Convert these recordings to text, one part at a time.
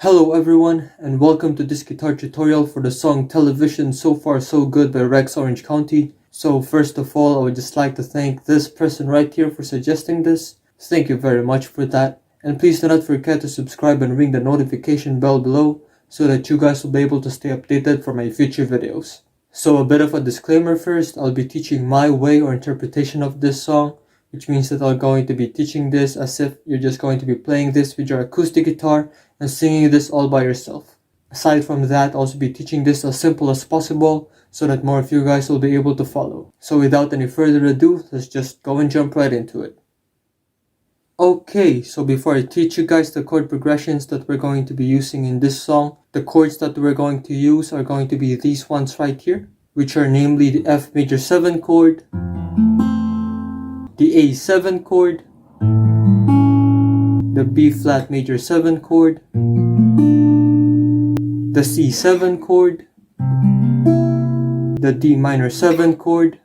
Hello everyone, and welcome to this guitar tutorial for the song Television So Far So Good by Rex Orange County. So first of all, I would just like to thank this person right here for suggesting this. Thank you very much for that. And please do not forget to subscribe and ring the notification bell below so that you guys will be able to stay updated for my future videos. So a bit of a disclaimer first, I'll be teaching my way or interpretation of this song, which means that I'm going to be teaching this as if you're just going to be playing this with your acoustic guitar and singing this all by yourself. Aside from that, I'll also be teaching this as simple as possible so that more of you guys will be able to follow. So without any further ado, let's just go and jump right into it. Okay, so before I teach you guys the chord progressions that we're going to be using in this song, the chords that we're going to use are going to be these ones right here, which are namely the F major 7 chord, the A7 chord, the B flat major 7 chord, the C7 chord, the D minor 7 chord,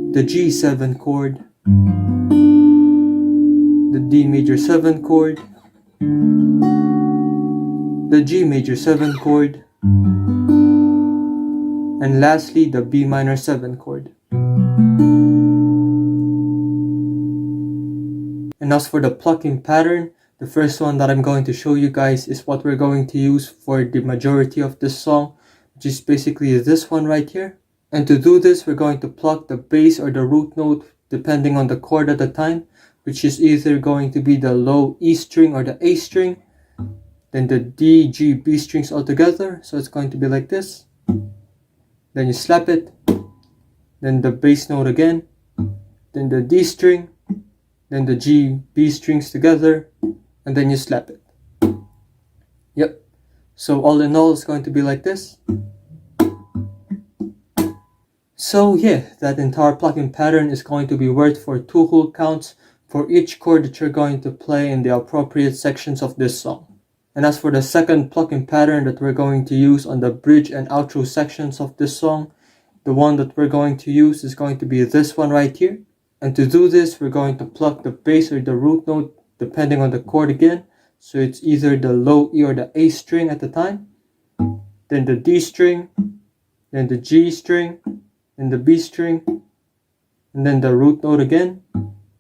the G7 chord, the D major 7 chord, the G major 7 chord, and lastly the B minor 7 chord. And as for the plucking pattern, the first one that I'm going to show you guys is what we're going to use for the majority of this song, which is basically this one right here. And to do this, we're going to pluck the bass or the root note depending on the chord at the time, which is either going to be the low E string or the A string, then the D, G, B strings all together. So it's going to be like this. Then you slap it, then the bass note again, then the D string, then the G, B strings together, and then you slap it. Yep. So all in all, it's going to be like this. So yeah, that entire plucking pattern is going to be worked for 2 whole counts for each chord that you're going to play in the appropriate sections of this song. And as for the second plucking pattern that we're going to use on the bridge and outro sections of this song, the one that we're going to use is going to be this one right here. And to do this, we're going to pluck the bass or the root note depending on the chord again. So it's either the low E or the A string at the time, then the D string, then the G string, then the B string, and then the root note again,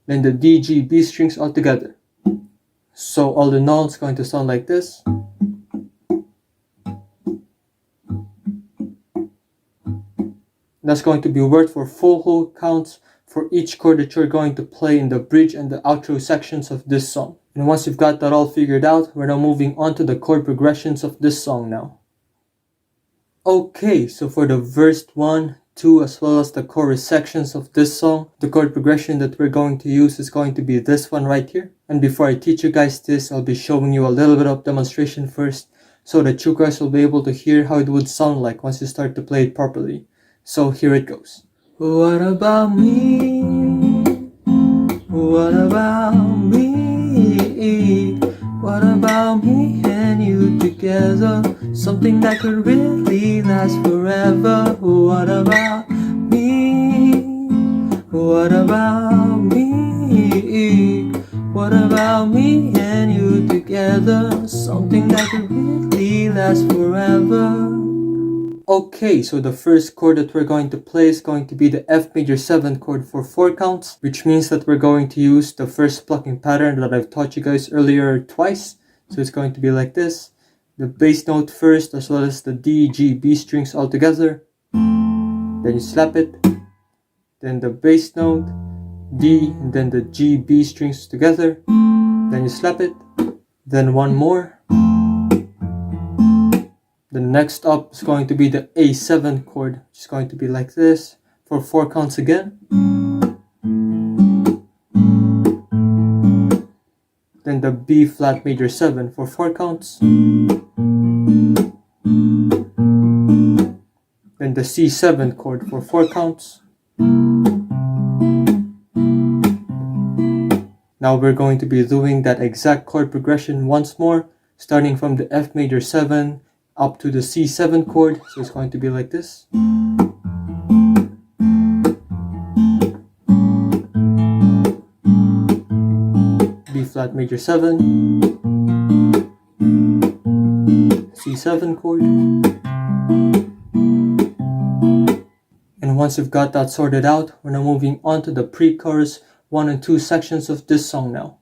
then the D, G, B strings all together. So all in all, it's going to sound like this. That's going to be worked for full whole counts for each chord that you're going to play in the bridge and the outro sections of this song. And once you've got that all figured out, we're now moving on to the chord progressions of this song now. Okay, so for the verse 1, 2, as well as the chorus sections of this song, the chord progression that we're going to use is going to be this one right here. And before I teach you guys this, I'll be showing you a little bit of demonstration first, so that you guys will be able to hear how it would sound like once you start to play it properly. So here it goes. What about me? What about me? What about me and you together? Something that could really last forever. What about me? What about me? What about me and you together? Something that could really last forever. Okay, so the first chord that we're going to play is going to be the F major 7 chord for 4 counts, which means that we're going to use the first plucking pattern that I've taught you guys earlier twice. So it's going to be like this. The bass note first, as well as the D, G, B strings all together. Then you slap it. Then the bass note, D, and then the G, B strings together. Then you slap it. Then one more. The next up is going to be the A7 chord, which is going to be like this for 4 counts again. Then the B flat major 7 for 4 counts. Then the C7 chord for 4 counts. Now we're going to be doing that exact chord progression once more, starting from the F major 7 up to the C7 chord. So it's going to be like this. B flat major 7, G7 chord. And once you've got that sorted out, we're now moving on to the pre-chorus 1 and 2 sections of this song now.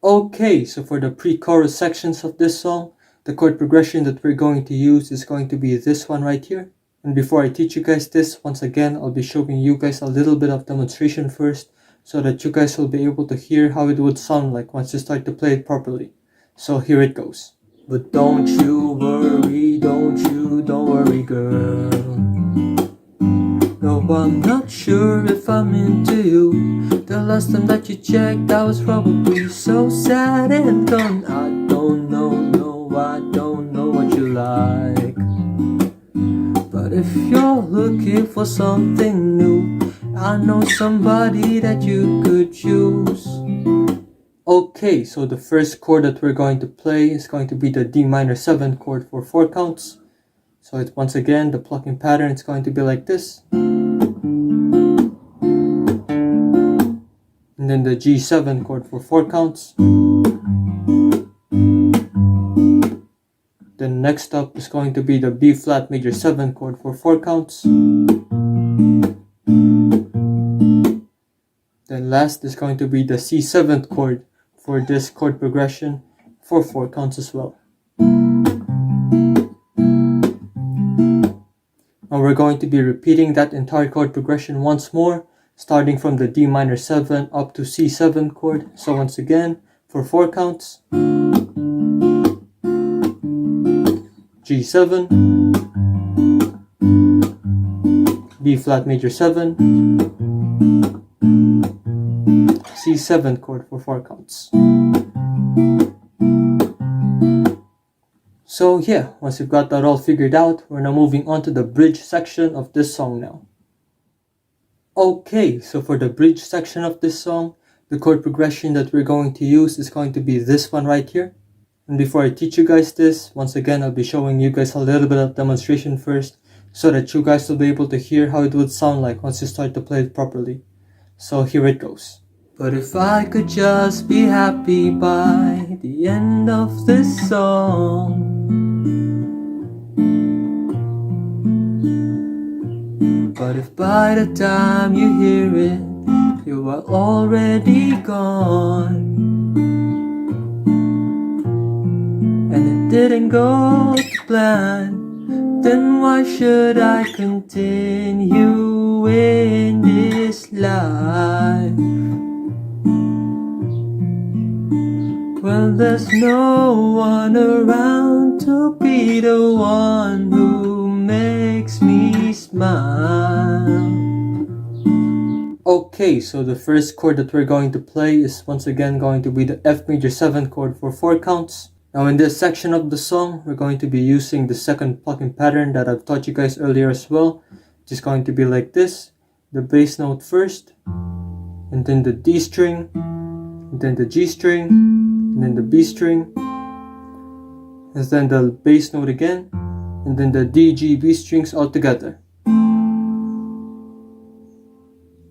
Okay, so for the pre-chorus sections of this song, the chord progression that we're going to use is going to be this one right here. And before I teach you guys this, once again, I'll be showing you guys a little bit of demonstration first, so that you guys will be able to hear how it would sound like once you start to play it properly. So here it goes. But don't worry, don't worry, girl. No, I'm not sure if I'm into you. The last time that you checked, I was probably so sad and done. I don't know, no, I don't know what you like. But if you're looking for something new, I know somebody that you could choose. Okay, so the first chord that we're going to play is going to be the D minor 7 chord for 4 counts. So it's once again the plucking pattern. It's going to be like this. And then the G7 chord for 4 counts. Then next up is going to be the B flat major 7 chord for 4 counts. Then last is going to be the C7th chord for this chord progression for 4 counts as well. Now we're going to be repeating that entire chord progression once more, starting from the D minor 7 up to C7 chord. So once again, for 4 counts, G7, B flat major 7, C7 chord for 4 counts. So yeah, once you've got that all figured out, we're now moving on to the bridge section of this song now. Okay, so for the bridge section of this song, the chord progression that we're going to use is going to be this one right here. And before I teach you guys this, once again, I'll be showing you guys a little bit of demonstration first, so that you guys will be able to hear how it would sound like once you start to play it properly. So here it goes. But if I could just be happy by the end of this song, but if by the time you hear it, you are already gone, and it didn't go to plan, then why should I continue in this life? Well, there's no one around to be the one who makes me smile. Okay, so the first chord that we're going to play is once again going to be the F major 7 chord for 4 counts. Now in this section of the song, we're going to be using the second plucking pattern that I've taught you guys earlier as well. It's going to be like this. The bass note first, and then the D string, and then the G string, and then the B string, and then the bass note again, and then the D, G, B strings all together.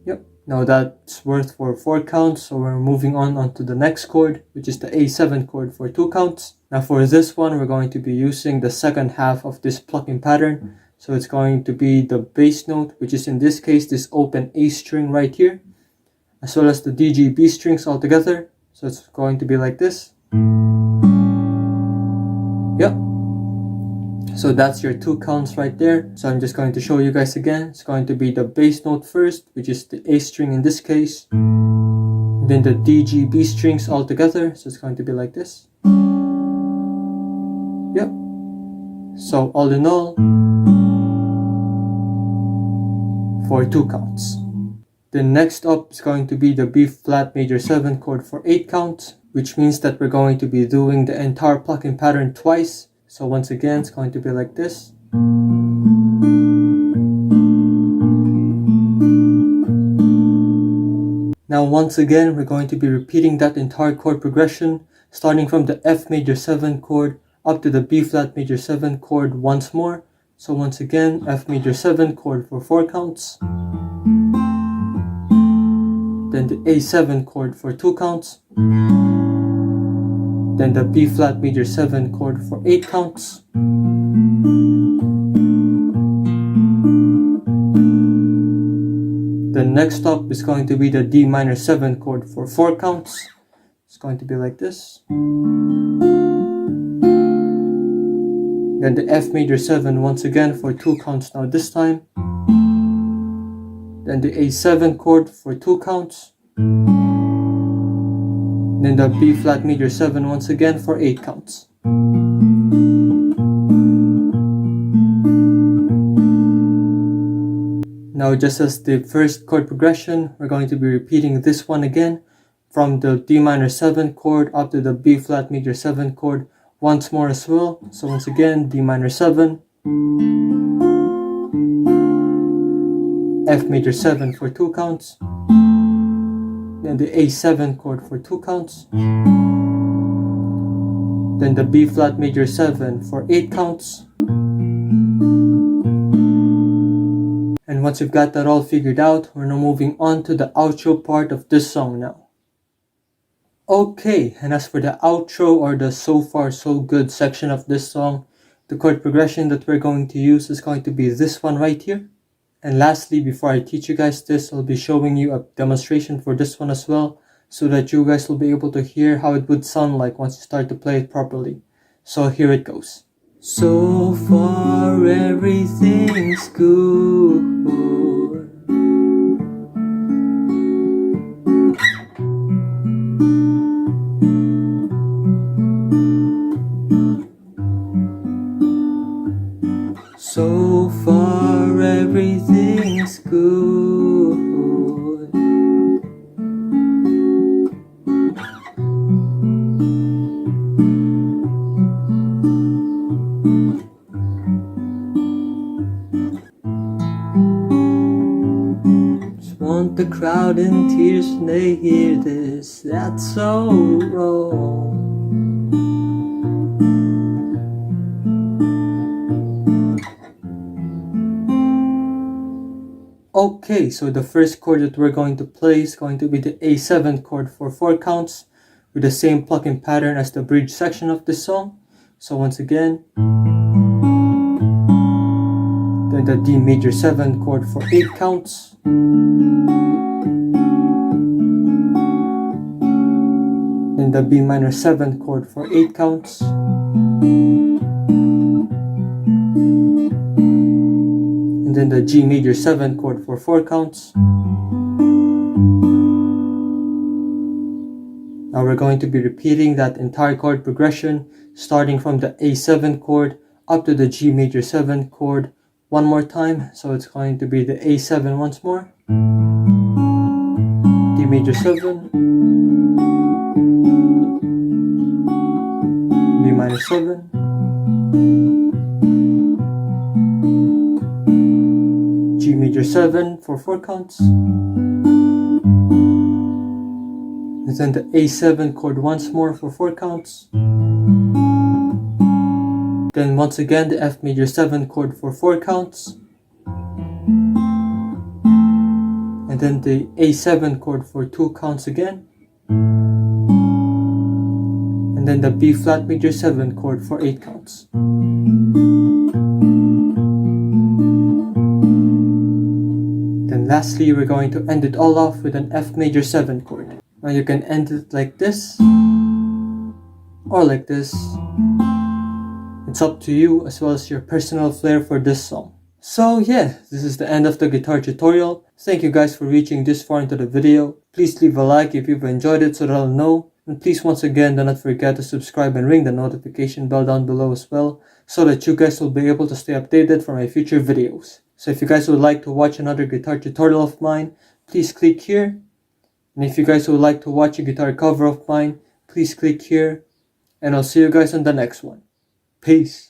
Yep, now that's worth for 4 counts, so we're moving on to the next chord, which is the A7 chord for 2 counts. Now for this one, we're going to be using the second half of this plucking pattern. So it's going to be the bass note, which is in this case this open A string right here, as well as the D, G, B strings all together. So it's going to be like this. Yep. So that's your 2 counts right there. So I'm just going to show you guys again. It's going to be the bass note first, which is the A string in this case. Then the D, G, B strings all together. So it's going to be like this. Yep. So all in all, for 2 counts. Then next up is going to be the B flat major 7 chord for 8 counts, which means that we're going to be doing the entire plucking pattern twice. So once again, it's going to be like this. Now once again, we're going to be repeating that entire chord progression, starting from the F major 7 chord up to the B flat major 7 chord once more. So once again, F major 7 chord for 4 counts. Then the A7 chord for 2 counts. Then then the B flat major 7 chord for 8 counts, the next stop is going to be the D minor 7 chord for 4 counts. It's going to be like this. Then the F major 7 once again for 2 counts now this time. Then the A7 chord for 2 counts. Then the B flat major 7 once again for 8 counts. Now, just as the first chord progression, we're going to be repeating this one again from the D minor 7 chord up to the B flat major 7 chord once more as well. So once again, D minor 7, F major 7 for 2 counts, then the A7 chord for 2 counts, then the B flat major 7 for 8 counts. And once you've got that all figured out, we're now moving on to the outro part of this song now. Okay, and as for the outro or the so far so good section of this song, the chord progression that we're going to use is going to be this one right here. And lastly, before I teach you guys this, I'll be showing you a demonstration for this one as well, so that you guys will be able to hear how it would sound like once you start to play it properly. So here it goes. So far everything's good. So far everything's good. Just want the crowd in tears when they hear this. That's so wrong. Okay, so the first chord that we're going to play is going to be the A7 chord for 4 counts with the same plucking pattern as the bridge section of this song. So once again, then the D major 7 chord for 8 counts, then the B minor 7 chord for 8 counts, and then the G major 7 chord for 4 counts. Now we're going to be repeating that entire chord progression starting from the A7 chord up to the G major 7 chord one more time. So it's going to be the A7 once more, D major 7, B minor 7, G major 7 for 4 counts, and then the A7 chord once more for 4 counts, then once again the F major 7 chord for 4 counts, and then the A7 chord for 2 counts again, and then the B flat major 7 chord for 8 counts. Then lastly, we're going to end it all off with an F major 7 chord. Now you can end it like this, or like this. It's up to you, as well as your personal flair for this song. So yeah, this is the end of the guitar tutorial. Thank you guys for reaching this far into the video. Please leave a like if you've enjoyed it so that I'll know. And please once again do not forget to subscribe and ring the notification bell down below as well, so that you guys will be able to stay updated for my future videos. So if you guys would like to watch another guitar tutorial of mine, please click here. And if you guys would like to watch a guitar cover of mine, please click here. And I'll see you guys on the next one. Peace.